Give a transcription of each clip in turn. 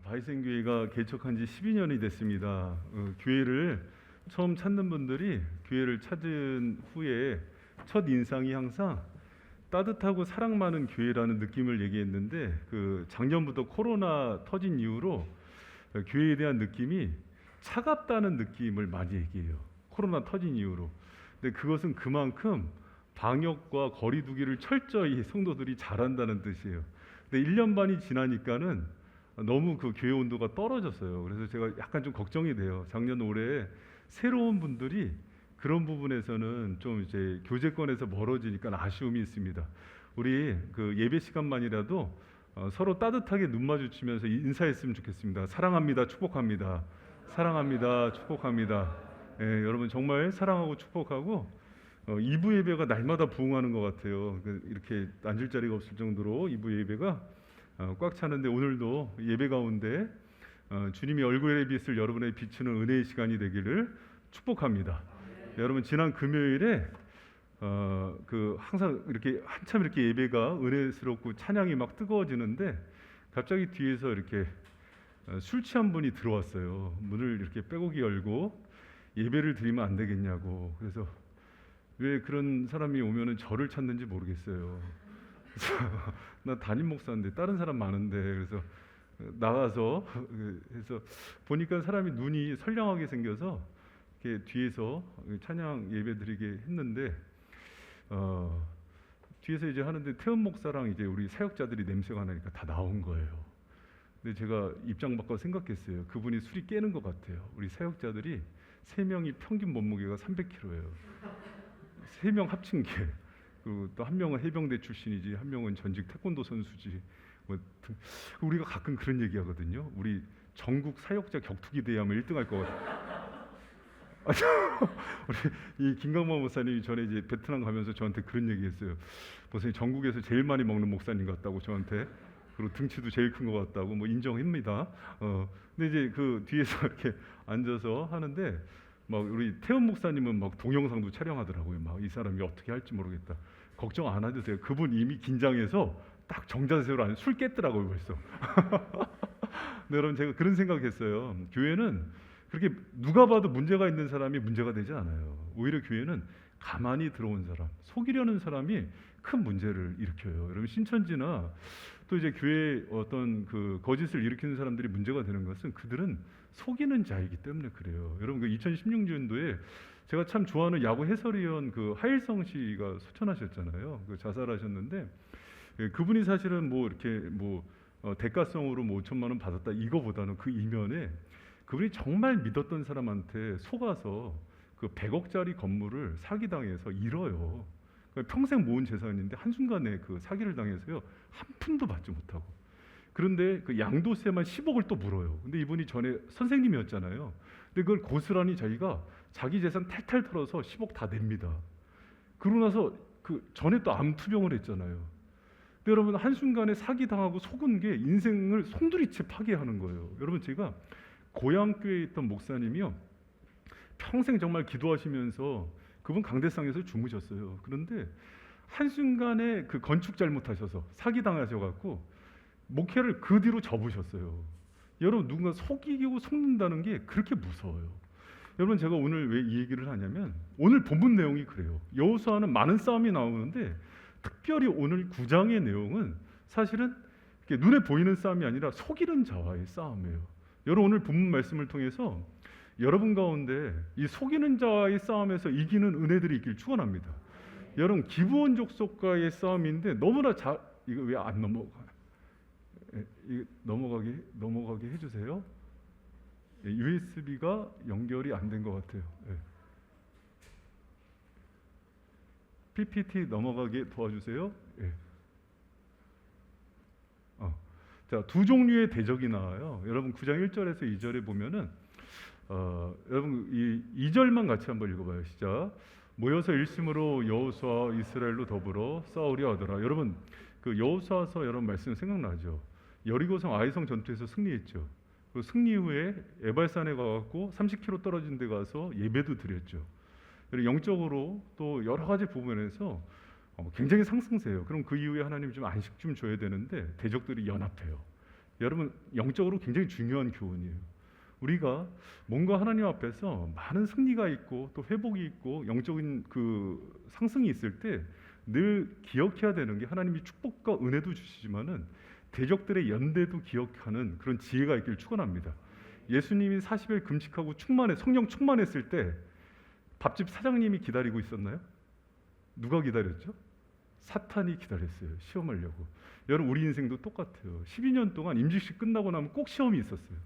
바이센교회가 개척한 지 12년이 됐습니다. 교회를 처음 찾는 분들이 교회를 찾은 후에 첫 인상이 항상 따뜻하고 사랑 많은 교회라는 느낌을 얘기했는데, 작년부터 코로나 터진 이후로 교회에 대한 느낌이 차갑다는 느낌을 많이 얘기해요. 코로나 터진 이후로. 근데 그것은 그만큼 방역과 거리 두기를 철저히 성도들이 잘한다는 뜻이에요. 근데 1년 반이 지나니까는 너무 그 교회 온도가 떨어졌어요. 그래서 제가 약간 좀 걱정이 돼요. 작년 올해 새로운 분들이 그런 부분에서는 좀 이제 교제권에서 멀어지니까 아쉬움이 있습니다. 우리 그 예배 시간만이라도 서로 따뜻하게 눈 마주치면서 인사했으면 좋겠습니다. 사랑합니다. 축복합니다. 사랑합니다. 축복합니다. 예, 여러분 정말 사랑하고 축복하고 2부 예배가 날마다 부흥하는 것 같아요. 이렇게 앉을 자리가 없을 정도로 2부 예배가 꽉 차는데, 오늘도 예배 가운데 주님이 얼굴에 빛을 여러분의 비추는 은혜의 시간이 되기를 축복합니다. 여러분 지난 금요일에 항상 이렇게 한참 이렇게 예배가 은혜스럽고 찬양이 막 뜨거워지는데, 갑자기 뒤에서 이렇게 술 취한 분이 들어왔어요. 문을 이렇게 빼곡히 열고 예배를 드리면 안 되겠냐고. 그래서 왜 그런 사람이 오면은 저를 찾는지 모르겠어요. 나 담임 목사인데 다른 사람 많은데, 그래서 나가서 해서 보니까 사람이 눈이 선량하게 생겨서 이렇게 뒤에서 찬양 예배 드리게 했는데, 뒤에서 이제 하는데 태은 목사랑 이제 우리 사역자들이 냄새가 나니까 다 나온 거예요. 근데 제가 입장 바꿔 생각했어요. 그분이 술이 깨는 것 같아요. 우리 사역자들이 3명이 평균 몸무게가 300kg예요. 3명 합친 게. 또 한 명은 해병대 출신이지, 한 명은 전직 태권도 선수지. 우리가 가끔 그런 얘기하거든요. 우리 전국 사역자 격투기 대회하면 1등할 것 같아. 우리 이 김강만 목사님이 전에 이제 베트남 가면서 저한테 그런 얘기했어요. 목사님 전국에서 제일 많이 먹는 목사님 같다고 저한테. 그리고 등치도 제일 큰 것 같다고 뭐 인정합니다. 근데 이제 그 뒤에서 이렇게 앉아서 하는데, 막 우리 태원 목사님은 막 동영상도 촬영하더라고요. 막 이 사람이 어떻게 할지 모르겠다. 걱정 안 하셔도 돼요. 그분 이미 긴장해서 딱 정자세로 안 술 깼더라고요 벌써. 근데 여러분 제가 그런 생각했어요. 교회는 그렇게 누가 봐도 문제가 있는 사람이 문제가 되지 않아요. 오히려 교회는 가만히 들어온 사람, 속이려는 사람이 큰 문제를 일으켜요. 여러분 신천지나 또 이제 교회에 어떤 그 거짓을 일으키는 사람들이 문제가 되는 것은 그들은 속이는 자이기 때문에 그래요. 여러분 그 2016년도에 제가 참 좋아하는 야구 해설위원 그 하일성 씨가 소천하셨잖아요. 그 자살하셨는데, 그분이 사실은 뭐 이렇게 대가성으로 뭐 5천만 원 받았다 이거보다는 그 이면에 그분이 정말 믿었던 사람한테 속아서 그 100억짜리 건물을 사기당해서 잃어요. 그러니까 평생 모은 재산인데 한순간에 그 사기를 당해서요 한 푼도 받지 못하고, 그런데 그 양도세만 10억을 또 물어요. 근데 이분이 전에 선생님이었잖아요. 근데 그걸 고스란히 자기가 자기 재산 탈탈 털어서 10억 다 냅니다. 그러고 나서 그 전에 또 암 투병을 했잖아요. 근데 여러분 한순간에 사기당하고 속은 게 인생을 송두리째 파괴하는 거예요. 여러분 제가 고향교회에 있던 목사님이요, 평생 정말 기도하시면서 그분 강대상에서 주무셨어요. 그런데 한순간에 그 건축 잘못하셔서 사기당하셔갖고 목회를 그 뒤로 접으셨어요. 여러분 누군가 속이고 속는다는 게 그렇게 무서워요. 여러분 제가 오늘 왜 이 얘기를 하냐면, 오늘 본문 내용이 그래요. 여호수아는 많은 싸움이 나오는데 특별히 오늘 9장의 내용은 사실은 눈에 보이는 싸움이 아니라 속이는 자와의 싸움이에요. 여러분 오늘 본문 말씀을 통해서 여러분 가운데 이 속이는 자와의 싸움에서 이기는 은혜들이 있길 축원합니다. 여러분 기브온 족속과의 싸움인데 너무나 이거 왜 안 넘어가? 이거 넘어가게 해주세요. USB가 연결이 안 된 것 같아요. PPT 넘어가게 도와주세요. 자, 두 종류의 대적이 나와요. 여러분 9장 1절에서 2절에 보면은 여러분 이 2절만 같이 한번 읽어봐요. 시작. 모여서 일심으로 여호수아와 이스라엘로 더불어 싸우려 하더라. 여러분 그 여호수아서 여러분 말씀 생각나죠? 여리고성 아이성 전투에서 승리했죠. 그 승리 후에 에발산에 가갖고 30km 떨어진 데 가서 예배도 드렸죠. 그리고 영적으로 또 여러 가지 부분에서 굉장히 상승세요. 그럼 그 이후에 하나님 좀 안식 좀 줘야 되는데 대적들이 연합해요. 여러분 영적으로 굉장히 중요한 교훈이에요. 우리가 뭔가 하나님 앞에서 많은 승리가 있고 또 회복이 있고 영적인 그 상승이 있을 때 늘 기억해야 되는 게 하나님이 축복과 은혜도 주시지만은 대적들의 연대도 기억하는 그런 지혜가 있기를 축원합니다. 예수님이 40일 금식하고 성령 충만했을 때 밥집 사장님이 기다리고 있었나요? 누가 기다렸죠? 사탄이 기다렸어요. 시험하려고. 여러분 우리 인생도 똑같아요. 12년 동안 임직식 끝나고 나면 꼭 시험이 있었어요.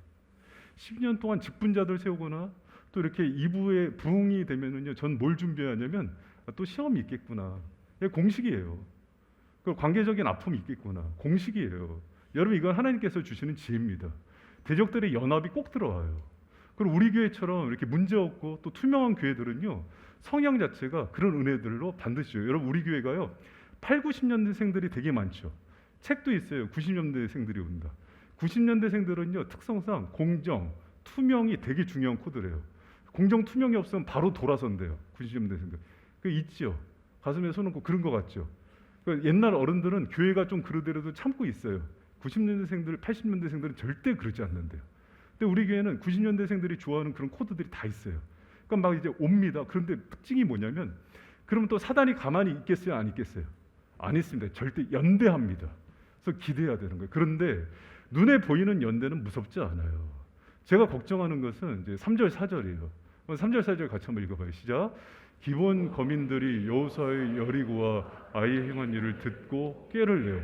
12년 동안 직분자들 세우거나 또 이렇게 2부에 부흥이 되면은요, 전 뭘 준비하냐면 또 시험이 있겠구나. 이게 공식이에요. 그 관계적인 아픔이 있겠구나. 공식이에요. 여러분 이건 하나님께서 주시는 지혜입니다. 대적들의 연합이 꼭 들어와요. 그리고 우리 교회처럼 이렇게 문제 없고 또 투명한 교회들은요, 성향 자체가 그런 은혜들로 반드시요. 여러분 우리 교회가요, 8, 90년대생들이 되게 많죠. 책도 있어요. 90년대생들이 온다. 90년대생들은요, 특성상 공정, 투명이 되게 중요한 코드래요. 공정, 투명이 없으면 바로 돌아선대요. 90년대생들. 그 있죠. 가슴에 손 얹고 그런 거 같죠. 옛날 어른들은 교회가 좀 그러더라도 참고 있어요. 90년대생들, 80년대생들은 절대 그러지 않는데요. 근데 우리 교회는 90년대생들이 좋아하는 그런 코드들이 다 있어요. 그러니까 막 이제 옵니다. 그런데 특징이 뭐냐면, 그러면 또 사단이 가만히 있겠어요, 안 있겠어요? 안 있습니다. 절대 연대합니다. 그래서 기대해야 되는 거예요. 그런데 눈에 보이는 연대는 무섭지 않아요. 제가 걱정하는 것은 이제 3절 4절이에요. 3절 4절 같이 한번 읽어봐요. 시작. 기본 거민들이 여호수아의 여리고와 아이의 행한 일을 듣고 꾀를 내요.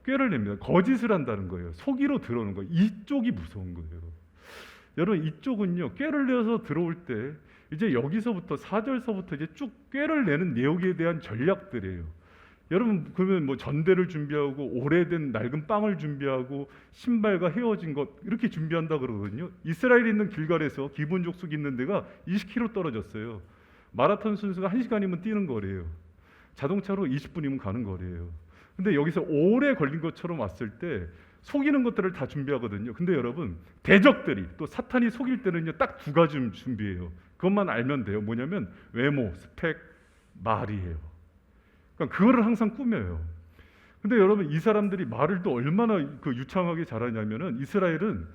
꾀를 냅니다. 거짓을 한다는 거예요. 속이로 들어오는 거예요. 이쪽이 무서운 거예요. 여러분 이쪽은요, 꾀를 내서 들어올 때 이제 여기서부터 4절서부터 이제 쭉 꾀를 내는 내용에 대한 전략들이에요. 여러분 그러면 뭐 전대를 준비하고 오래된 낡은 빵을 준비하고 신발과 헤어진 것 이렇게 준비한다 그러거든요. 이스라엘에 있는 길갈에서 기본 족속이 있는 데가 20km 떨어졌어요. 마라톤 선수가 1시간이면 뛰는 거리예요. 자동차로 20분이면 가는 거리예요. 근데 여기서 오래 걸린 것처럼 왔을 때 속이는 것들을 다 준비하거든요. 근데 여러분 대적들이 또 사탄이 속일 때는요, 딱 두 가지 준비해요. 그것만 알면 돼요. 뭐냐면 외모, 스펙, 말이에요. 그러니까 그거를 항상 꾸며요. 근데 여러분 이 사람들이 말을 또 얼마나 그 유창하게 잘하냐면은, 이스라엘은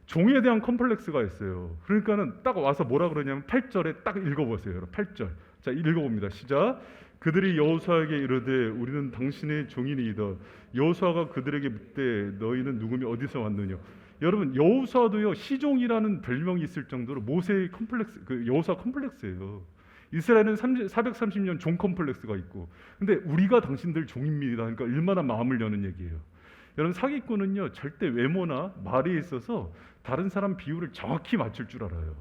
종에 대한 컴플렉스가 있어요. 그러니까는 딱 와서 뭐라 그러냐면 8절에 딱 읽어보세요. 8절. 자, 읽어봅니다. 시작. 그들이 여호수아에게 이르되 우리는 당신의 종이니이다. 여호수아가 그들에게 묻되 너희는 누구며 어디서 왔느냐. 여러분 여호수아도요, 시종이라는 별명이 있을 정도로 모세의 컴플렉스, 그 여호수아 컴플렉스예요. 이스라엘은 430년 종 컴플렉스가 있고, 근데 우리가 당신들 종입니다. 그러니까 얼마나 마음을 여는 얘기예요. 여러분 사기꾼은요, 절대 외모나 말에 있어서 다른 사람 비율을 정확히 맞출 줄 알아요.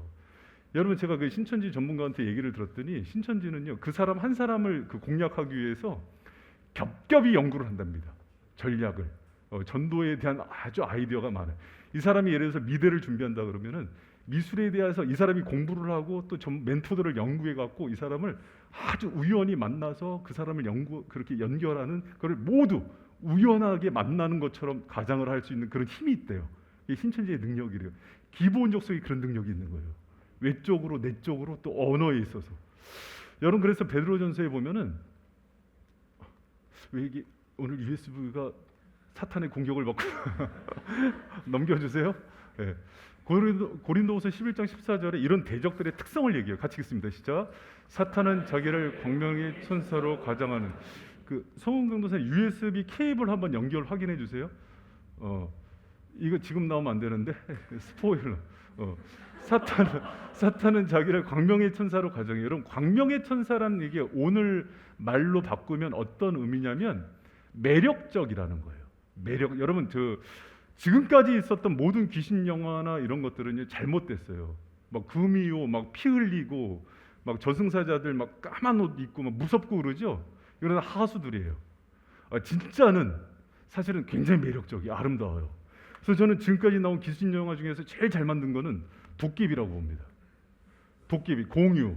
여러분 제가 그 신천지 전문가한테 얘기를 들었더니, 신천지는요, 그 사람 한 사람을 그 공략하기 위해서 겹겹이 연구를 한답니다. 전략을. 전도에 대한 아주 아이디어가 많아요. 이 사람이 예를 들어서 미대를 준비한다 그러면은 미술에 대해서 이 사람이 공부를 하고 또 전 멘토들을 연구해 갖고 이 사람을 아주 우연히 만나서 그 사람을 그렇게 연결하는 그걸 모두 우연하게 만나는 것처럼 가장을 할 수 있는 그런 힘이 있대요. 이게 신천지의 능력이래요. 기본 족속이 그런 능력이 있는 거예요. 외적으로 내적으로 또 언어에 있어서. 여러분 그래서 베드로전서에 보면은, 왜 이게 오늘 USB가 사탄의 공격을 받고 넘겨주세요. 네. 고린도후서 11장 14절에 이런 대적들의 특성을 얘기해요. 같이 읽습니다. 시작. 사탄은 자기를 광명의 천사로 가장하는. 그 성훈 강도사 USB 케이블 한번 연결 확인해 주세요. 이거 지금 나오면 안 되는데 스포일러. 사탄은 자기를 광명의 천사로 가정해요. 여러분 광명의 천사라는 얘기 오늘 말로 바꾸면 어떤 의미냐면 매력적이라는 거예요. 매력. 여러분 지금까지 있었던 모든 귀신 영화나 이런 것들은 잘못됐어요. 막 금이요, 막 피 흘리고, 막 저승사자들 막 까만 옷 입고 막 무섭고 그러죠. 이런 하수들이에요. 진짜는 사실은 굉장히 매력적이에요. 아름다워요. 그래서 저는 지금까지 나온 귀신 영화 중에서 제일 잘 만든 거는 도깨비라고 봅니다. 도깨비, 공유,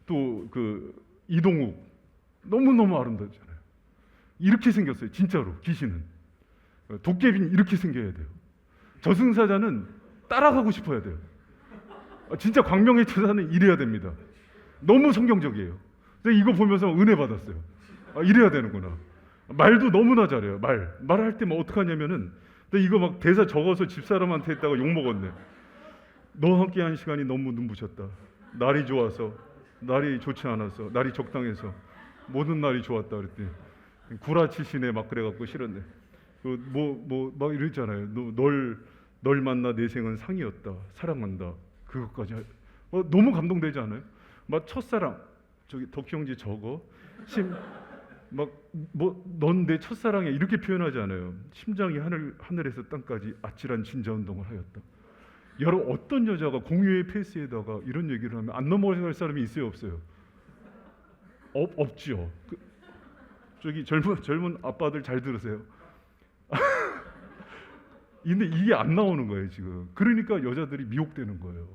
또 그 이동욱, 너무너무 아름답잖아요. 이렇게 생겼어요. 진짜로 귀신은. 도깨비는 이렇게 생겨야 돼요. 저승사자는 따라가고 싶어야 돼요. 진짜 광명의 천사는 이래야 됩니다. 너무 성경적이에요. 그래서 이거 보면서 은혜 받았어요. 이래야 되는구나. 말도 너무나 잘해요. 말할 때 뭐 어떻게 하냐면은 근데 이거 막 대사 적어서 집사람한테 했다가 욕 먹었네. 너와 함께한 시간이 너무 눈부셨다. 날이 좋아서, 날이 좋지 않아서, 날이 적당해서 모든 날이 좋았다 그랬더니 구라치시네 막 그래갖고 싫었네. 막 이랬잖아요. 널 만나 내 생은 상이었다. 사랑한다. 그것까지 너무 감동되지 않아요? 막 첫사랑 저기 덕희 형제 저거 넌 내 첫사랑이야 이렇게 표현하지 않아요. 심장이 하늘에서 땅까지 아찔한 진자 운동을 하였다. 여러분 어떤 여자가 공유의 페이스에다가 이런 얘기를 하면 안 넘어갈 사람이 있어요 없어요? 없지요. 저기 젊은 아빠들 잘 들으세요. 근데 이게 안 나오는 거예요 지금. 그러니까 여자들이 미혹되는 거예요.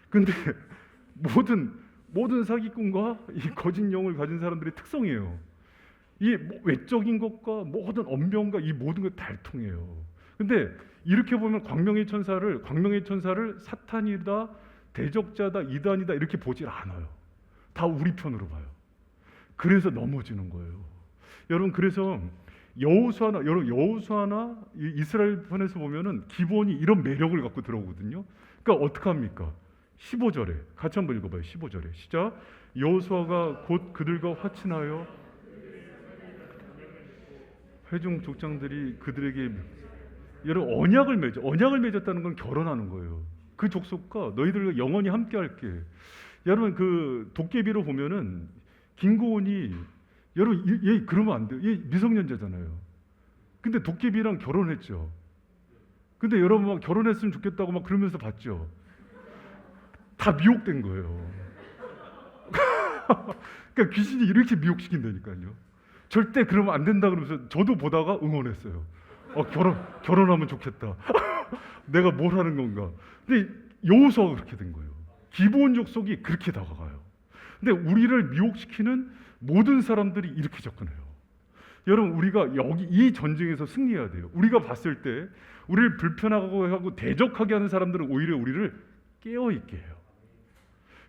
근데 모든 사기꾼과 이 거짓 영을 가진 사람들의 특성이에요. 이 외적인 것과 모든 언변과 이 모든 것 다 통해요. 근데 이렇게 보면 광명의 천사를 사탄이다, 대적자다, 이단이다 이렇게 보질 않아요. 다 우리 편으로 봐요. 그래서 넘어지는 거예요. 여러분 그래서 여호수아나 이스라엘 편에서 보면은 기본이 이런 매력을 갖고 들어오거든요. 그러니까 어떻게 합니까? 15절에 같이 한번 읽어봐요. 15절에 시작. 여호수아가 곧 그들과 화친하여 회중 족장들이 그들에게 여러분 언약을 맺었다는 건 결혼하는 거예요. 그 족속과 너희들과 영원히 함께할게. 여러분 그 도깨비로 보면은 김고은이 여러분 얘 그러면 안 돼요. 얘 미성년자잖아요. 근데 도깨비랑 결혼했죠. 근데 여러분 막 결혼했으면 좋겠다고 막 그러면서 봤죠. 다 미혹된 거예요. 그러니까 귀신이 이렇게 미혹시킨다니까요. 절대 그러면 안 된다 그러면서 저도 보다가 응원했어요. 결혼하면 좋겠다. 내가 뭘 하는 건가. 근데 여호수아가 그렇게 된 거예요. 기본 족속이 그렇게 다가가요. 근데 우리를 미혹시키는 모든 사람들이 이렇게 접근해요. 여러분 우리가 여기 이 전쟁에서 승리해야 돼요. 우리가 봤을 때 우리를 불편하고 하고 대적하게 하는 사람들은 오히려 우리를 깨어있게 해요.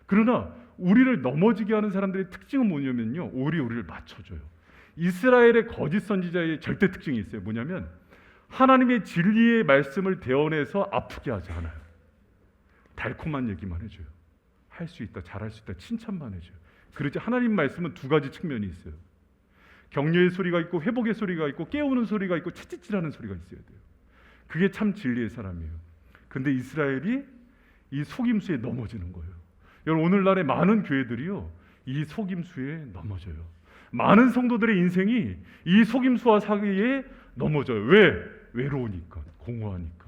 그러나 우리를 넘어지게 하는 사람들의 특징은 뭐냐면요, 오히려 우리를 맞춰줘요. 이스라엘의 거짓 선지자의 절대 특징이 있어요. 뭐냐면 하나님의 진리의 말씀을 대언해서 아프게 하지 않아요. 달콤한 얘기만 해줘요. 할 수 있다, 잘할 수 있다, 칭찬만 해줘요. 그러지 하나님 말씀은 두 가지 측면이 있어요. 격려의 소리가 있고 회복의 소리가 있고 깨우는 소리가 있고 채찍질하는 소리가 있어야 돼요. 그게 참 진리의 사람이에요. 근데 이스라엘이 이 속임수에 넘어지는 거예요. 여러분 오늘날의 많은 교회들이요 이 속임수에 넘어져요. 많은 성도들의 인생이 이 속임수와 사기에 넘어져요. 왜? 외로우니까, 공허하니까.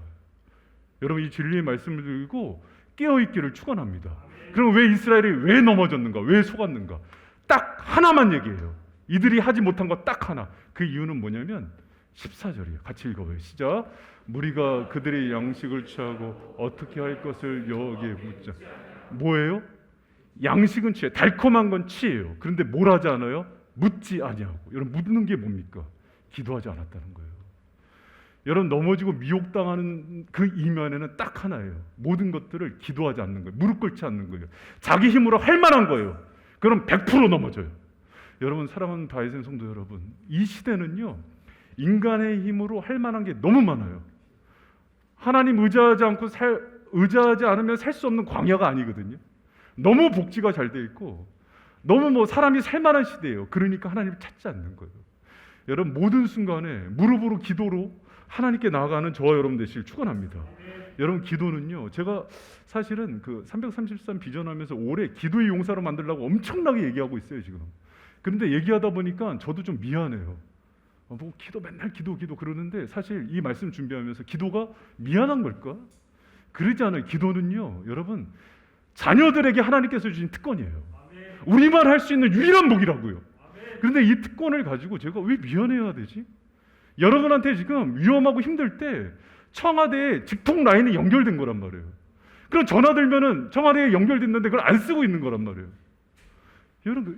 여러분 이 진리의 말씀을 들고 깨어있기를 축원합니다. 그럼 왜 이스라엘이 왜 넘어졌는가? 왜 속았는가? 딱 하나만 얘기해요. 이들이 하지 못한 거 딱 하나. 그 이유는 뭐냐면 14절이에요. 같이 읽어봐요. 시작. 무리가 그들의 양식을 취하고 어떻게 할 것을 여호와께 묻자. 뭐예요? 양식은 취해. 달콤한 건 취해요. 그런데 뭘 하지 않아요? 묻지 아니하고. 여러분 묻는 게 뭡니까? 기도하지 않았다는 거예요. 여러분 넘어지고 미혹당하는 그 이면에는 딱 하나예요. 모든 것들을 기도하지 않는 거예요. 무릎 꿇지 않는 거예요. 자기 힘으로 할 만한 거예요. 그럼 100% 넘어져요. 여러분 사랑하는 다윗의 성도 여러분, 이 시대는요 인간의 힘으로 할 만한 게 너무 많아요. 하나님 의지하지 않으면 살 수 없는 광야가 아니거든요. 너무 복지가 잘 돼 있고 너무 사람이 살 만한 시대예요. 그러니까 하나님을 찾지 않는 거예요. 여러분 모든 순간에 무릎으로 기도로 하나님께 나아가는 저와 여러분 되시길 축원합니다. 여러분 기도는요, 제가 사실은 그 333 비전하면서 올해 기도의 용사로 만들려고 엄청나게 얘기하고 있어요 지금. 그런데 얘기하다 보니까 저도 좀 미안해요. 기도 맨날 기도 그러는데 사실 이 말씀 준비하면서 기도가 미안한 걸까? 그러지 않아요. 기도는요 여러분 자녀들에게 하나님께서 주신 특권이에요. 우리만 할 수 있는 유일한 복이라고요. 그런데 이 특권을 가지고 제가 왜 미안해야 되지? 여러분한테 지금 위험하고 힘들 때 청와대에 직통 라인이 연결된 거란 말이에요. 그럼 전화 들면은 청와대에 연결됐는데 그걸 안 쓰고 있는 거란 말이에요.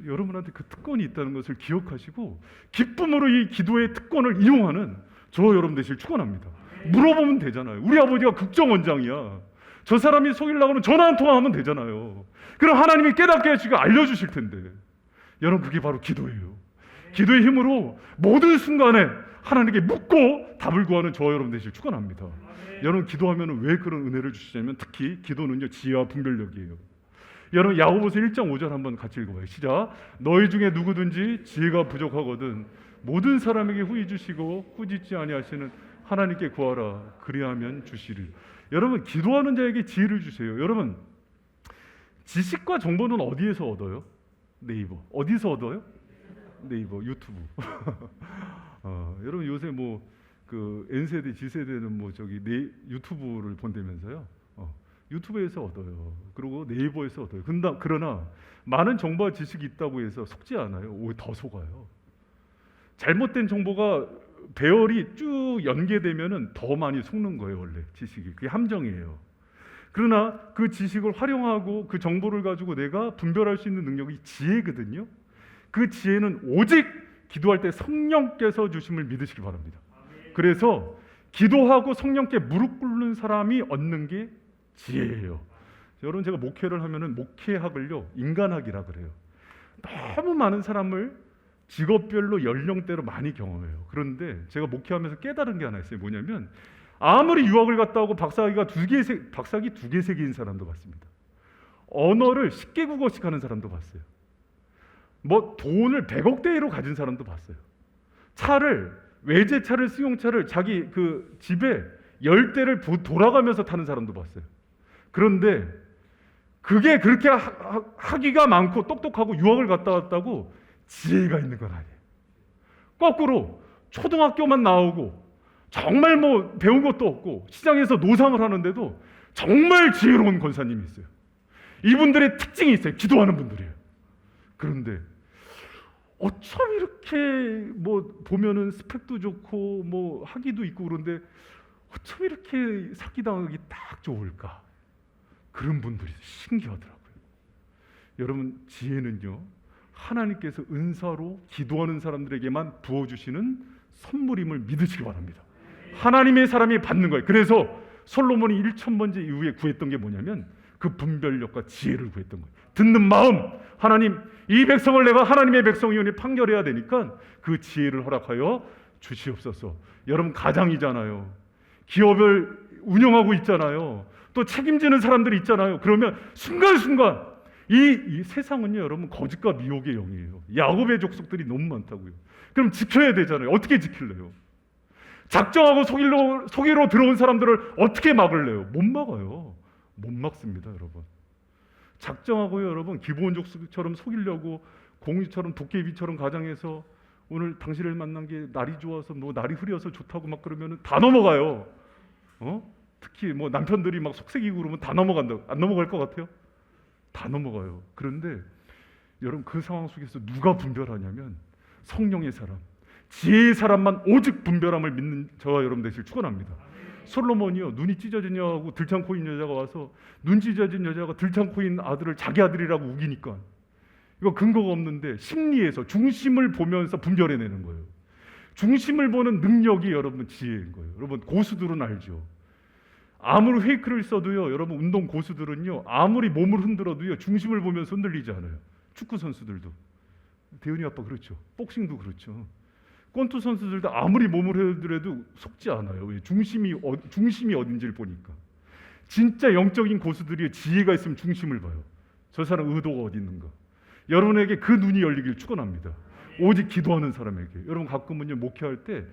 여러분한테 그 특권이 있다는 것을 기억하시고 기쁨으로 이 기도의 특권을 이용하는 저와 여러분 되시길 축원합니다. 물어보면 되잖아요. 우리 아버지가 국정원장이야. 저 사람이 속이려고 하면 전화 한 통화하면 되잖아요. 그럼 하나님이 깨닫게 해주시고 알려주실 텐데. 여러분 그게 바로 기도예요. 기도의 힘으로 모든 순간에 하나님께 묻고 답을 구하는 저와 여러분 되시길 축원합니다. 여러분 기도하면 왜 그런 은혜를 주시냐면 특히 기도는요 지혜와 분별력이에요. 여러분 야고보서 1장 5절 한번 같이 읽어봐요. 시작. 너희 중에 누구든지 지혜가 부족하거든 모든 사람에게 후히 주시고 꾸짖지 아니하시는 하나님께 구하라 그리하면 주시리. 여러분 기도하는 자에게 지혜를 주세요. 여러분 지식과 정보는 어디에서 얻어요? 네이버. 어디서 얻어요? 네이버, 유튜브. 여러분 요새 그 N세대, G세대는 유튜브를 본다면서요. 유튜브에서 얻어요. 그리고 네이버에서 얻어요. 그러나 많은 정보와 지식이 있다고 해서 속지 않아요. 오히려 더 속아요. 잘못된 정보가 배열이 쭉 연계되면은 더 많이 속는 거예요. 원래 지식이 그게 함정이에요. 그러나 그 지식을 활용하고 그 정보를 가지고 내가 분별할 수 있는 능력이 지혜거든요. 그 지혜는 오직 기도할 때 성령께서 주심을 믿으시기 바랍니다. 그래서 기도하고 성령께 무릎 꿇는 사람이 얻는 게 지혜예요. 여러분 제가 목회를 하면은 목회학을요 인간학이라 그래요. 너무 많은 사람을 직업별로 연령대로 많이 경험해요. 그런데 제가 목회하면서 깨달은 게 하나 있어요. 뭐냐면 아무리 유학을 갔다 오고 박사학위 2개 3개인 사람도 봤습니다. 언어를 10개국어씩 하는 사람도 봤어요. 돈을 100억대로 가진 사람도 봤어요. 외제차를 승용차를 자기 그 집에 10대를 돌아가면서 타는 사람도 봤어요. 그런데 그게 그렇게 학위가 많고 똑똑하고 유학을 갔다 왔다고 지혜가 있는 건 아니에요. 거꾸로 초등학교만 나오고 정말 배운 것도 없고 시장에서 노상을 하는데도 정말 지혜로운 권사님이 있어요. 이분들의 특징이 있어요. 기도하는 분들이에요. 그런데 어쩜 이렇게 보면은 스펙도 좋고 학위도 있고 그런데 어쩜 이렇게 사기당하기 딱 좋을까? 그런 분들이 신기하더라고요. 여러분 지혜는요 하나님께서 은사로 기도하는 사람들에게만 부어주시는 선물임을 믿으시기 바랍니다. 하나님의 사람이 받는 거예요. 그래서 솔로몬이 1000번째 이후에 구했던 게 뭐냐면 그 분별력과 지혜를 구했던 거예요. 듣는 마음, 하나님 이 백성을 내가 하나님의 백성이오니 판결해야 되니까 그 지혜를 허락하여 주시옵소서. 여러분 가장이잖아요. 기업을 운영하고 있잖아요. 또 책임지는 사람들이 있잖아요. 그러면 순간순간 이 세상은요 여러분 거짓과 미혹의 영이에요. 야곱의 족속들이 너무 많다고요. 그럼 지켜야 되잖아요. 어떻게 지킬래요? 작정하고 속이로 들어온 사람들을 어떻게 막을래요? 못 막아요. 못 막습니다 여러분. 작정하고요 여러분 기본족처럼 속이려고 공유처럼 도깨비처럼 가장해서 오늘 당신을 만난 게 날이 좋아서 날이 흐려서 좋다고 막 그러면 다 넘어가요. 특히 남편들이 막 속색이고 그러면 다 넘어간다고. 안 넘어갈 것 같아요? 다 넘어가요. 그런데 여러분 그 상황 속에서 누가 분별하냐면 성령의 사람, 지혜의 사람만 오직 분별함을 믿는 저와 여러분 되시길 축원합니다. 솔로몬이요 눈이 찢어진 여자하고 들창코 있는 여자가 와서 눈 찢어진 여자가 들창코 있는 아들을 자기 아들이라고 우기니까 이거 근거가 없는데 심리에서 중심을 보면서 분별해내는 거예요. 중심을 보는 능력이 여러분 지혜인 거예요. 여러분 고수들은 알죠. 아무리 페이크를 써도요 여러분 운동 고수들은요 아무리 몸을 흔들어도요 중심을 보면서 흔들리지 않아요. 축구 선수들도 대현이 아빠 그렇죠. 복싱도 그렇죠. 권투 선수들도 아무리 몸을 흔들어도 속지 않아요. 왜? 중심이 어딘지를 보니까. 진짜 영적인 고수들이 지혜가 있으면 중심을 봐요. 저 사람 의도가 어디 있는가. 여러분에게 그 눈이 열리길 축원합니다. 오직 기도하는 사람에게. 여러분 가끔은요 목회할 때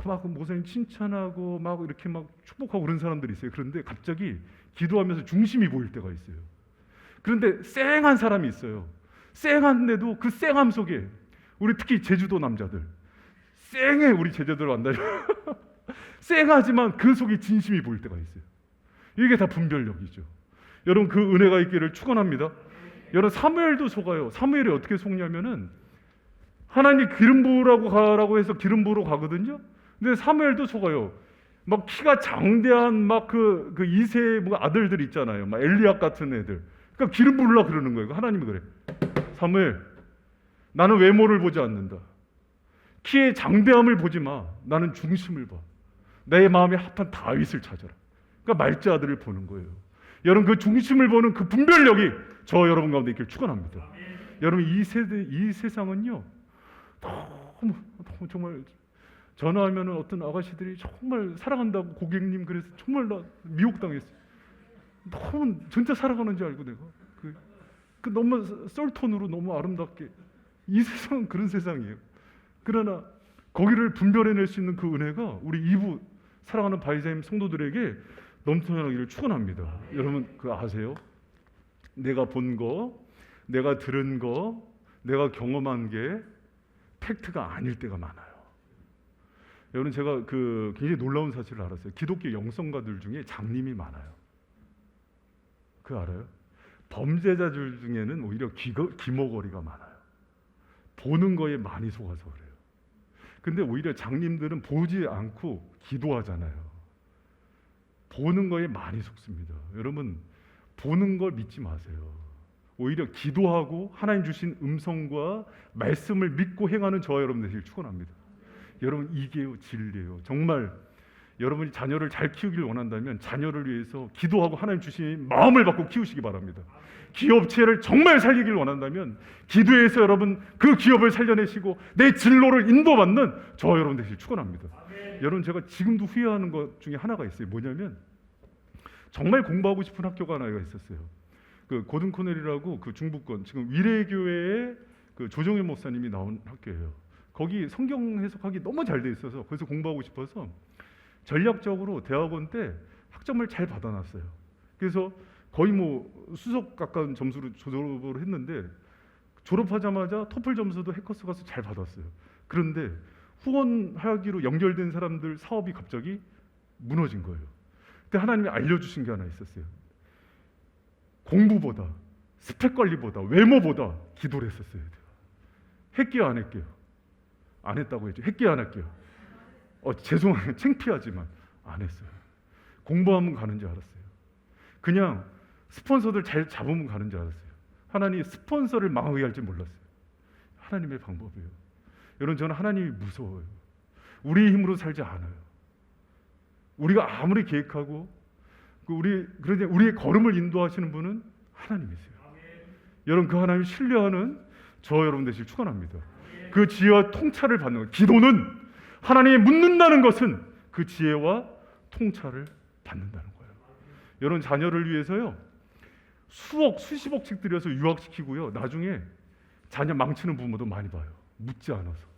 막 목사님 칭찬하고 막 이렇게 막 축복하고 그런 사람들이 있어요. 그런데 갑자기 기도하면서 중심이 보일 때가 있어요. 그런데 쌩한 사람이 있어요. 쌩한데도 그 쌩함 속에 우리 특히 제주도 남자들 쌩해. 우리 제주도를 안다요. 쌩하지만 그 속에 진심이 보일 때가 있어요. 이게 다 분별력이죠. 여러분 그 은혜가 있기를 축원합니다. 여러분 사무엘도 속아요. 사무엘이 어떻게 속냐면은 하나님 기름 부으라고 가라고 해서 기름 부으러 가거든요. 근데 사무엘도 속아요. 막 키가 장대한 막 그 이세 아들들 있잖아요. 막 엘리압 같은 애들. 그러니까 기름 부으려고 그러는 거예요. 하나님이 그래. 사무엘, 나는 외모를 보지 않는다. 키의 장대함을 보지 마. 나는 중심을 봐. 내 마음에 합한 다윗을 찾아라. 그러니까 말제 아들을 보는 거예요. 여러분 그 중심을 보는 그 분별력이 저 여러분 가운데 있길 축원합니다. 여러분 이 세상은요. 너무 정말 전화하면은 어떤 아가씨들이 정말 사랑한다고 고객님 그래서 정말 나 미혹당했어요. 너무 진짜 사랑하는 줄 알고 내가 그 너무 썰톤으로 너무 아름답게 이 세상은 그런 세상이에요. 그러나 거기를 분별해낼 수 있는 그 은혜가 우리 이부 사랑하는 바이자임 성도들에게 넘쳐나기를 축원합니다. 여러분 그거 아세요? 내가 본 거, 내가 들은 거, 내가 경험한 게 팩트가 아닐 때가 많아요. 여러분 제가 굉장히 놀라운 사실을 알았어요. 기독교 영성가들 중에 장님이 많아요. 그거 알아요? 범죄자들 중에는 오히려 기머거리가 많아요. 보는 거에 많이 속아서 그래요. 근데 오히려 장님들은 보지 않고 기도하잖아요. 보는 거에 많이 속습니다. 여러분 보는 걸 믿지 마세요. 오히려 기도하고 하나님 주신 음성과 말씀을 믿고 행하는 저와 여러분 되시길 축원합니다. 여러분 이게 진리예요. 정말 여러분이 자녀를 잘 키우길 원한다면 자녀를 위해서 기도하고 하나님 주신 마음을 받고 키우시기 바랍니다. 기업체를 정말 살리길 원한다면 기도해서 여러분 그 기업을 살려내시고 내 진로를 인도받는 저와 여러분 되시길 축원합니다. 여러분 제가 지금도 후회하는 것 중에 하나가 있어요. 뭐냐면 정말 공부하고 싶은 학교가 하나가 있었어요. 그 고든 코넬이라고 그 중부권 지금 위례교회의 그 조정현 목사님이 나온 학교예요. 거기 성경 해석하기 너무 잘 돼 있어서 거기서 공부하고 싶어서 전략적으로 대학원 때 학점을 잘 받아놨어요. 그래서 거의 뭐 수석 가까운 점수로 졸업을 했는데 졸업하자마자 토플 점수도 해커스 가서 잘 받았어요. 그런데 후원하기로 연결된 사람들 사업이 갑자기 무너진 거예요. 그때 하나님이 알려주신 게 하나 있었어요. 공부보다 스펙 관리보다 외모보다 기도를 했었어요. 했게요 안 했게요? 안 했다고 했죠. 했게요 안 할게요? 죄송해요. 창피하지만 안 했어요. 공부하면 가는 줄 알았어요. 그냥 스폰서들 잘 잡으면 가는 줄 알았어요. 하나님이 스폰서를 망하게 할 줄 몰랐어요. 하나님의 방법이에요. 여러분 저는 하나님이 무서워요. 우리의 힘으로 살지 않아요. 우리가 아무리 계획하고 그런데 우리의 걸음을 인도하시는 분은 하나님이세요. 여러분 그 하나님을 신뢰하는 저 여러분 되시길 축원합니다. 그 지혜와 통찰을 받는 것. 기도는 하나님이 묻는다는 것은 그 지혜와 통찰을 받는다는 거예요. 여러분 자녀를 위해서요 수억 수십억씩 들여서 유학시키고요 나중에 자녀 망치는 부모도 많이 봐요. 묻지 않아서.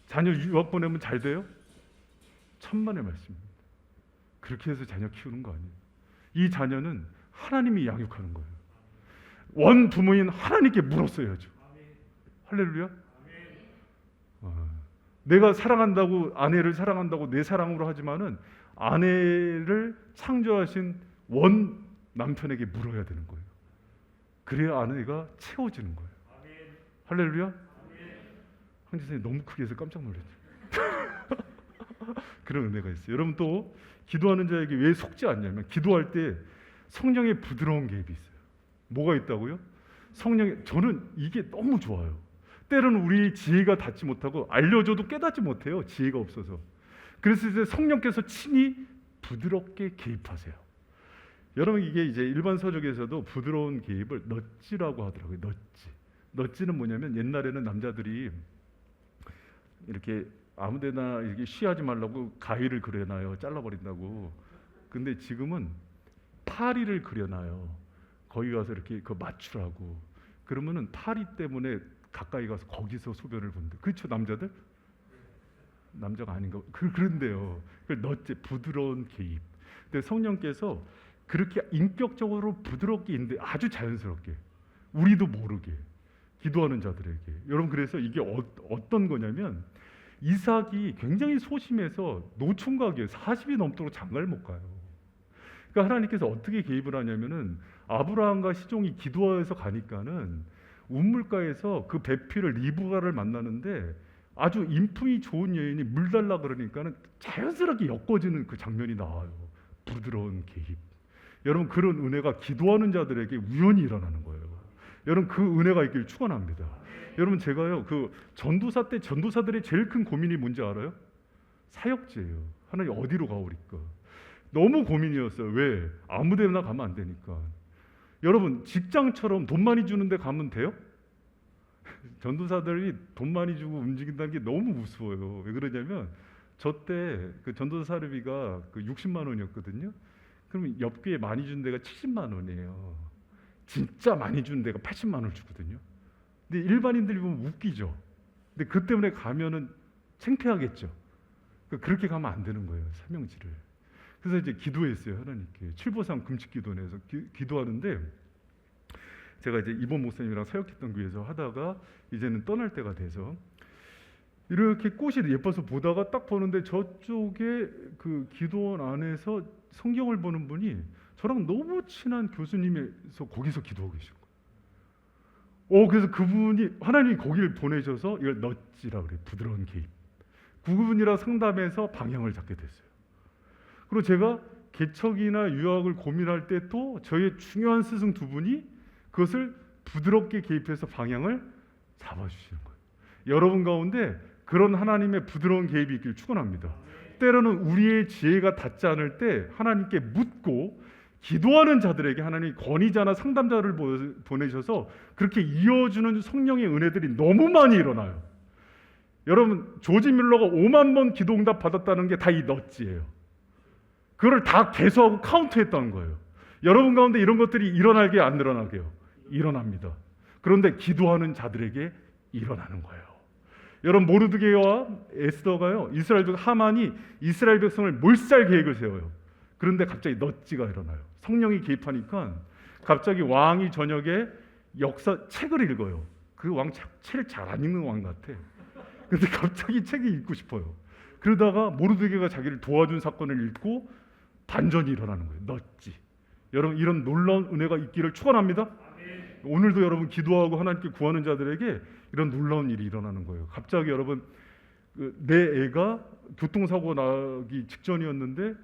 자녀 유학 보내면 잘 돼요? 천만의 말씀입니다. 그렇게 해서 자녀 키우는 거 아니에요. 이 자녀는 하나님이 양육하는 거예요. 원 부모인 하나님께 물었어야죠. 할렐루야. 내가 사랑한다고 아내를 사랑한다고 내 사랑으로 하지만은 아내를 창조하신 원 남편에게 물어야 되는 거예요. 그래야 아내가 채워지는 거예요. 할렐루야. 황지선이 너무 크게 해서 깜짝 놀랐죠. 그런 은혜가 있어요. 여러분 또 기도하는 자에게 왜 속지 않냐면 기도할 때 성령의 부드러운 개입이 있어요. 뭐가 있다고요? 저는 이게 너무 좋아요. 때로는 우리 지혜가 닿지 못하고 알려줘도 깨닫지 못해요. 지혜가 없어서. 그래서 이제 성령께서 친히 부드럽게 개입하세요. 여러분 이게 이제 일반 서적에서도 부드러운 개입을 넛지라고 하더라고요. 넛지는 뭐냐면 옛날에는 남자들이 이렇게 아무데나 이렇게 쉬하지 말라고 가위를 그려놔요. 잘라버린다고. 근데 지금은 파리를 그려놔요. 거기 가서 이렇게 그 맞추라고. 그러면은 파리 때문에 가까이 가서 거기서 소변을 본대. 그렇죠 남자들? 남자가 아닌가? 그런데요. 넛지 부드러운 개입. 근데 성령께서 그렇게 인격적으로 부드럽게 있는데 아주 자연스럽게 우리도 모르게 기도하는 자들에게. 여러분 그래서 이게 어떤 거냐면 이삭이 굉장히 소심해서 노총각이에요. 40이 넘도록 장가를 못 가요. 그러니까 하나님께서 어떻게 개입을 하냐면은 아브라함과 시종이 기도해서 가니까는 우물가에서 그 배필을 리브가를 만나는데 아주 인품이 좋은 여인이 물 달라 그러니까는 자연스럽게 엮어지는 그 장면이 나와요. 부드러운 개입. 여러분 그런 은혜가 기도하는 자들에게 우연히 일어나는 거예요. 여러분 그 은혜가 있길 축원합니다. 여러분 제가요 그 전도사 때 전도사들의 제일 큰 고민이 뭔지 알아요? 사역지예요. 하나님 어디로 가오리까? 너무 고민이었어요. 왜? 아무데나 가면 안 되니까. 여러분 직장처럼 돈 많이 주는데 가면 돼요? 전도사들이 돈 많이 주고 움직인다는 게 너무 우스워요. 왜 그러냐면 저 때 그 전도사 사례비가 그 60만 원이었거든요. 그러면 옆교회 많이 준 데가 70만 원이에요. 진짜 많이 준 데가 80만 원을 주거든요. 근데 일반인들이 보면 웃기죠. 근데 그 때문에 가면은 창피하겠죠. 그렇게 가면 안 되는 거예요, 사명지를. 그래서 이제 기도했어요, 하나님께. 칠보상 금식기도내서 기도하는데, 제가 이제 이번 목사님이랑 사역했던 교회에서 하다가 이제는 떠날 때가 돼서 이렇게 꽃이 예뻐서 보다가 딱 보는데 저쪽에 그 기도원 안에서 성경을 보는 분이 저랑 너무 친한 교수님에서 거기서 기도하고 계신 거예요. 그래서 그분이 하나님이 거기를 보내셔서 이걸 넛지라 그래요. 부드러운 개입. 그분이랑 상담해서 방향을 잡게 됐어요. 그리고 제가 개척이나 유학을 고민할 때 또 저의 중요한 스승 두 분이 그것을 부드럽게 개입해서 방향을 잡아주시는 거예요. 여러분 가운데 그런 하나님의 부드러운 개입이 있길 축원합니다. 때로는 우리의 지혜가 닿지 않을 때 하나님께 묻고 기도하는 자들에게 하나님이 권위자나 상담자를 보내셔서 그렇게 이어주는 성령의 은혜들이 너무 많이 일어나요. 여러분, 조지 밀러가 5만 번 기도응답 받았다는 게 다 이 넛지예요. 그걸 다 개수하고 카운트했다는 거예요. 여러분 가운데 이런 것들이 일어나게 안 일어나게요? 일어납니다. 그런데 기도하는 자들에게 일어나는 거예요. 여러분, 모르드게와 에스더가요, 하만이 이스라엘 백성을 몰살 계획을 세워요. 그런데 갑자기 넛지가 일어나요. 성령이 개입하니까 갑자기 왕이 저녁에 역사 책을 읽어요. 그 왕 책을 잘 안 읽는 왕 같아. 근데 갑자기 책이 읽고 싶어요. 그러다가 모르드게가 자기를 도와준 사건을 읽고 반전이 일어나는 거예요. 넛지. 여러분, 이런 놀라운 은혜가 있기를 축원합니다. 오늘도 여러분 기도하고 하나님께 구하는 자들에게 이런 놀라운 일이 일어나는 거예요. 갑자기 여러분, 내 애가 교통사고 나기 직전이었는데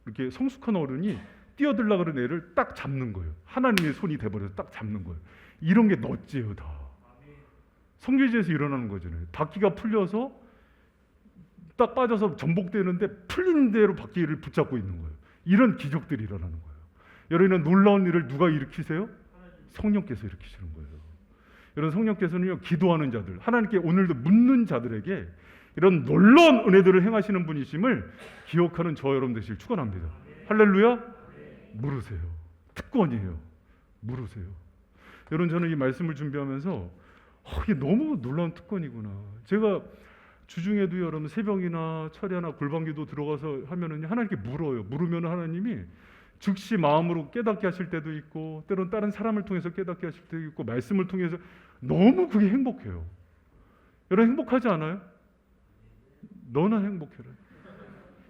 이렇게 성숙한 어른이 뛰어들려고 그런 애를 딱 잡는 거예요. 하나님의 손이 돼버려서 딱 잡는 거예요. 이런 게 넛지예요, 다. 성교제에서 일어나는 거잖아요. 바퀴가 풀려서 딱 빠져서 전복되는데 풀린 대로 바퀴를 붙잡고 있는 거예요. 이런 기적들이 일어나는 거예요. 여러분, 놀라운 일을 누가 일으키세요? 성령께서 일으키시는 거예요. 여러분, 성령께서는요, 기도하는 자들, 하나님께 오늘도 묻는 자들에게 이런 놀라운 은혜들을 행하시는 분이심을 기억하는 저 여러분 되시길 축원합니다. 할렐루야. 물으세요. 특권이에요. 물으세요. 여러분, 저는 이 말씀을 준비하면서 이게 너무 놀라운 특권이구나. 제가 주중에도 여러분 새벽이나 철야나 골방기도 들어가서 하면은 하나님께 물어요. 물으면 하나님이 즉시 마음으로 깨닫게 하실 때도 있고, 때로는 다른 사람을 통해서 깨닫게 하실 때도 있고, 말씀을 통해서 너무 그게 행복해요. 여러분, 행복하지 않아요? 너나 행복해라.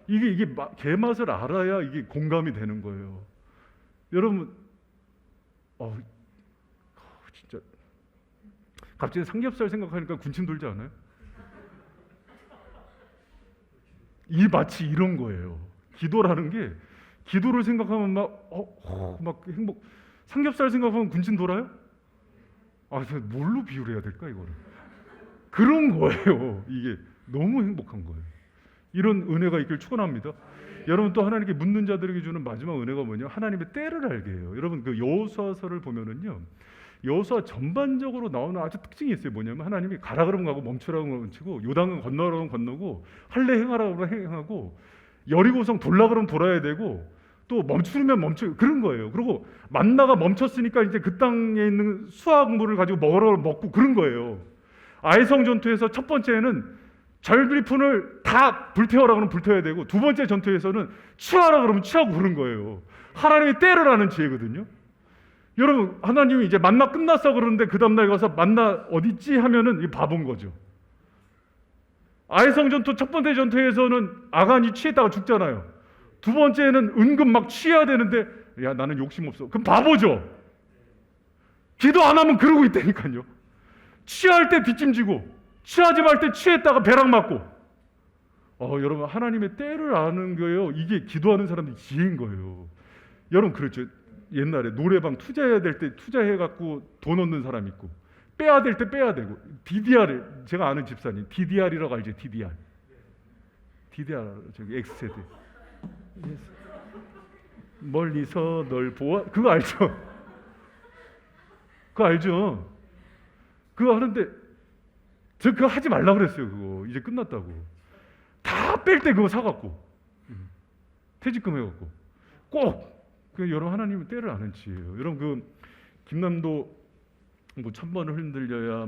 이게 개맛을 알아야 이게 공감이 되는 거예요. 여러분, 진짜 갑자기 삼겹살 생각하니까 군침 돌지 않아요? 이 마치 이런 거예요. 기도라는 게, 기도를 생각하면 막 행복. 삼겹살 생각하면 군침 돌아요? 뭘로 비유를 해야 될까 이거를? 그런 거예요. 이게 너무 행복한 거예요. 이런 은혜가 있길 축원합니다. 여러분, 또 하나님께 묻는 자들에게 주는 마지막 은혜가 뭐냐? 하나님의 때를 알게 해요. 여러분, 그 여호수아서를 보면은요, 여호수아 전반적으로 나오는 아주 특징이 있어요. 뭐냐면 하나님이 가라 그러면 가고 멈추라고 하면 멈추고, 요단은 건너라 그러면 건너고, 할례 행하라 그러면 행하고, 여리고성 돌라 그러면 돌아야 되고, 또 멈추면 멈추고, 그런 거예요. 그리고 만나가 멈췄으니까 이제 그 땅에 있는 수확물을 가지고 먹고 그런 거예요. 아이성 전투에서 첫 번째는 절비푼을 다 불태워라 그러면 불태워야 되고, 두 번째 전투에서는 취하라 그러면 취하고 그런 거예요. 하나님이 때를 아는 지혜거든요. 여러분, 하나님이 이제 만나 끝났어 그러는데 그 다음날 가서 만나 어딨지 하면은 이 바본 거죠. 아이성 전투 첫 번째 전투에서는 아간이 취했다가 죽잖아요. 두 번째는 은근 막 취해야 되는데, 야, 나는 욕심 없어. 그럼 바보죠. 기도 안 하면 그러고 있다니까요. 취할 때 뒷짐지고, 취하지 말 때 취했다가 벼락 맞고. 여러분, 하나님의 때를 아는 거예요. 이게 기도하는 사람들이 지혜인 거예요. 여러분, 그렇죠. 옛날에 노래방 투자해야 될 때 투자해갖고 돈 얻는 사람 있고, 빼야 될 때 빼야 되고. DDR, 제가 아는 집사님 DDR이라고 알죠? DDR 저기 X세대. 멀리서 널 보아, 그거 알죠? 그거 알죠? 그거 하는데 저 그거 하지 말라 그랬어요. 그거 이제 끝났다고. 다 뺄 때 그거 사갖고 퇴직금 해갖고 꼭 여러분 하나님은 때를 아는 지혜예요. 여러분 그 김남도 뭐 1000번을 흔들려야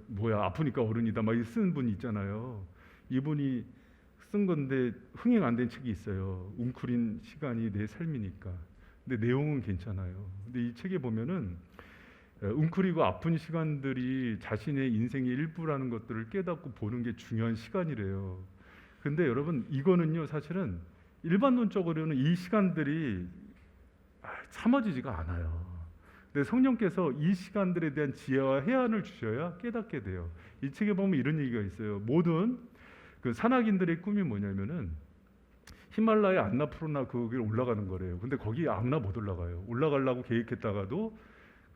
뭐야 아프니까 어른이다 막 쓰는 분이 있잖아요. 이분이 쓴 건데 흥행 안 된 책이 있어요. 웅크린 시간이 내 삶이니까. 근데 내용은 괜찮아요. 근데 이 책에 보면은 웅크리고 아픈 시간들이 자신의 인생의 일부라는 것들을 깨닫고 보는 게 중요한 시간이래요. 근데 여러분 이거는요 사실은 일반론적으로는 이 시간들이 참아지지가 않아요. 근데 성령께서 이 시간들에 대한 지혜와 해안을 주셔야 깨닫게 돼요. 이 책에 보면 이런 얘기가 있어요. 모든 그 산악인들의 꿈이 뭐냐면은 히말라야 안나푸르나 거기를 올라가는 거래요. 근데 거기 아무나 못 올라가요. 올라가려고 계획했다가도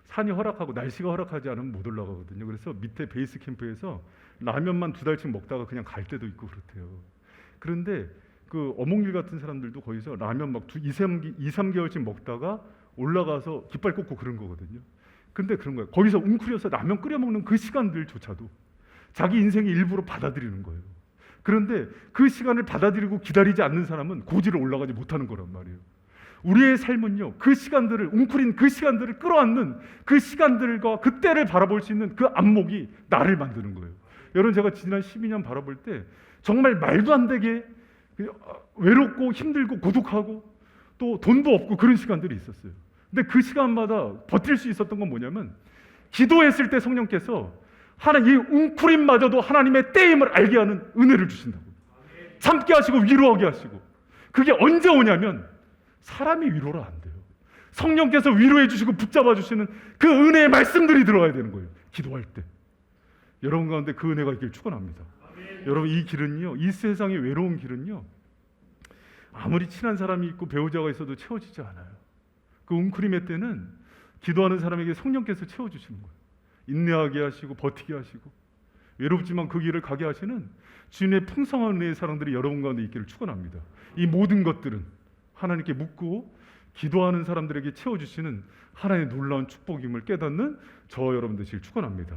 산이 허락하고 날씨가 허락하지 않으면 못 올라가거든요. 그래서 밑에 베이스 캠프에서 라면만 2달씩 먹다가 그냥 갈 때도 있고 그렇대요. 그런데 그 어몽길 같은 사람들도 거기서 라면 막 2, 3개월씩 먹다가 올라가서 깃발 꽂고 그런 거거든요. 근데 그런 거예요. 거기서 웅크려서 라면 끓여 먹는 그 시간들조차도 자기 인생의 일부로 받아들이는 거예요. 그런데 그 시간을 받아들이고 기다리지 않는 사람은 고지를 올라가지 못하는 거란 말이에요. 우리의 삶은요, 그 시간들을 웅크린 그 시간들을 끌어안는 그 시간들과 그때를 바라볼 수 있는 그 안목이 나를 만드는 거예요. 여러분 제가 지난 12년 바라볼 때 정말 말도 안 되게 외롭고 힘들고 고독하고 또 돈도 없고 그런 시간들이 있었어요. 근데 그 시간마다 버틸 수 있었던 건 뭐냐면 기도했을 때 성령께서 이 웅크림마저도 하나님의 때임을 알게 하는 은혜를 주신다고. 참게 하시고 위로하게 하시고. 그게 언제 오냐면 사람이 위로를 안 돼요. 성령께서 위로해 주시고 붙잡아 주시는 그 은혜의 말씀들이 들어와야 되는 거예요. 기도할 때. 여러분 가운데 그 은혜가 있길 축원합니다. 여러분 이 길은요, 이 세상의 외로운 길은요, 아무리 친한 사람이 있고 배우자가 있어도 채워지지 않아요. 그 웅크림의 때는 기도하는 사람에게 성령께서 채워주시는 거예요. 인내하게 하시고 버티게 하시고 외롭지만 그 길을 가게 하시는 주님의 풍성한 은혜의 사랑들이 여러분 가운데 있기를 축원합니다. 이 모든 것들은 하나님께 묻고 기도하는 사람들에게 채워주시는 하나님의 놀라운 축복임을 깨닫는 저 여러분 되시길 축원합니다.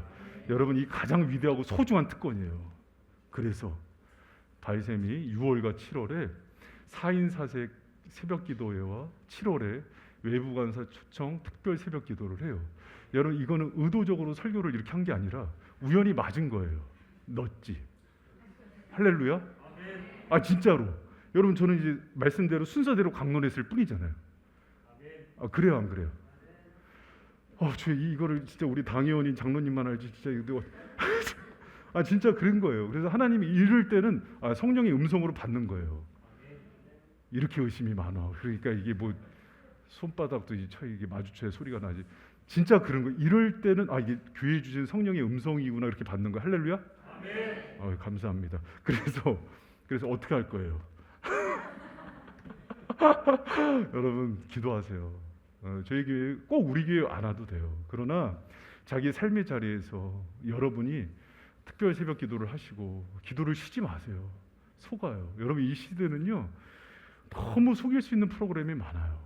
여러분 이 가장 위대하고 소중한 특권이에요. 그래서 바이셈이 6월과 7월에 4인 4색 새벽 기도회와 7월에 외부 간사 초청 특별 새벽 기도를 해요. 여러분 이거는 의도적으로 설교를 이렇게 한 게 아니라 우연히 맞은 거예요. 넣었지. 할렐루야. 아 진짜로. 여러분 저는 이제 말씀대로 순서대로 강론했을 뿐이잖아요. 아 그래요 안 그래요? 저 이거를 진짜 우리 당회원인 장로님만 알지 진짜 이거 아 진짜 그런 거예요. 그래서 하나님이 이럴 때는 성령의 음성으로 받는 거예요. 이렇게 의심이 많아. 그러니까 이게 뭐 손바닥도 이게 마주쳐야 소리가 나지. 진짜 그런 거. 이럴 때는 이게 교회 주신 성령의 음성이구나 이렇게 받는 거. 할렐루야. 감사합니다. 그래서 어떻게 할 거예요? 여러분 기도하세요. 저희 교회 꼭 우리 교회 안 와도 돼요. 그러나 자기 삶의 자리에서 여러분이 특별 새벽 기도를 하시고 기도를 쉬지 마세요. 속아요. 여러분 이 시대는요 너무 속일 수 있는 프로그램이 많아요.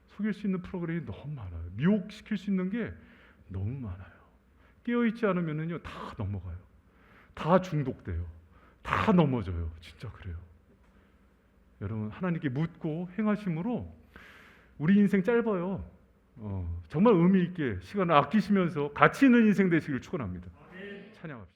속일 수 있는 프로그램이 너무 많아요. 미혹시킬 수 있는 게 너무 많아요. 깨어있지 않으면요 다 넘어가요. 다 중독돼요. 다 넘어져요. 진짜 그래요. 여러분 하나님께 묻고 행하심으로 우리 인생 짧아요. 정말 의미 있게 시간을 아끼시면서 가치 있는 인생 되시길 축원합니다. 찬양합시다.